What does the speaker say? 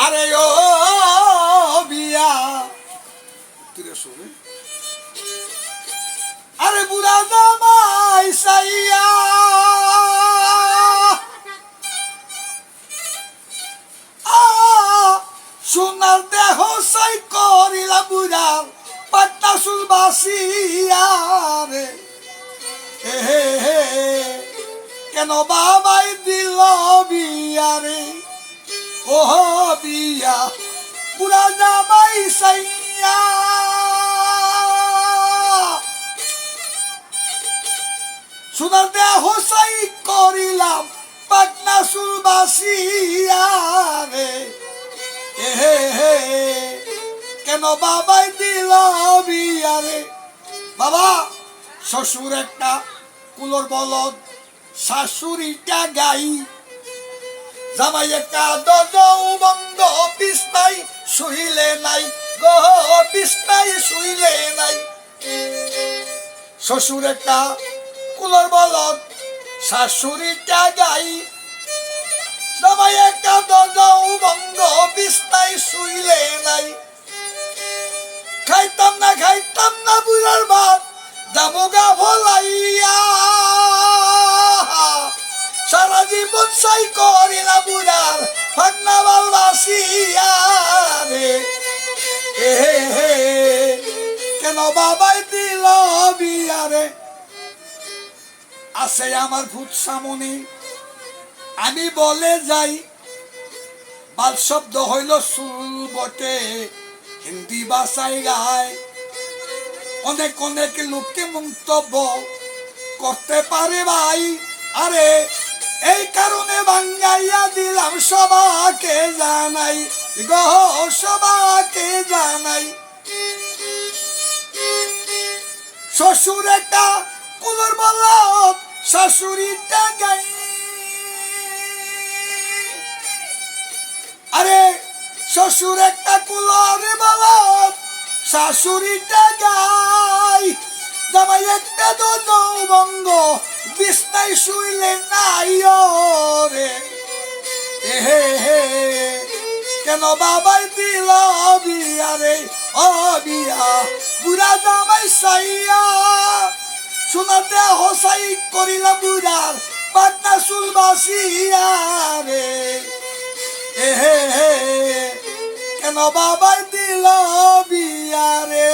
আরে ও বিয়া তুই শুনে আরে বুড়া জামাই সাইয়া সোনার দেহ সাই করিলা বুড়ার পাট্টা চুল বাসিয়া রে কেন বাবাই দিল বিয়া রে ও বিয়া বুড়া জামাই সাইয়া সোনার দেহ সাই করিলাম পাটনা চুল বাসিয়া রে কেন বাবাই দিল বিয়া রে বাবা শ্বশুর একটা কুলোর বলদ শাশুড়িটা গাই জামাই একটা দজৌ বন্ধ বিছনাই শুইলে নাই গো বিছনাই শুইলে নাই শ্বশুর একটা কুলোর বলদ শাশুড়িটা গাই জামাই একটা দজৌ বন্ধ বিছনাই শুইলে নাই খাইতাম না বুড়ার ভাত দামুগা ভোলাইয়া সারা জীবন সাই করিলা বুড়ার ফাগনা বালবাসিয়া রে কেন বাবাই দিল বিয়া রে আছে আমার ভূত সামনে আমি বলে যাই বাল শব্দ হইল সুল বটে হিন্দি ভাষায় গায় অনেক অনেক লোককে মন্তব্য করতে পারে ভাই আরে এই কারণে বাঙ্গাইয়া দিলাম সবাকে জানাই গো সবাকে জানাই শ্বশুর একটা কুলোর বলদ শাশুড়িটা গাই আরে শ্বশুর একটা কুলোর বলদ শাশুড়িটা গাই জামাই একটা দজৌ বঙ্গ বিছনাই শুইলে নাই রে কেন বাবাই দিল বিয়া রে ও বিয়া বুড়া জামাই সাইয়া সোনার দেহ সাই করিলা বুড়ার পাটনা চুল বাসিয়া রে কেন বাবাই দিল বিয়া রে।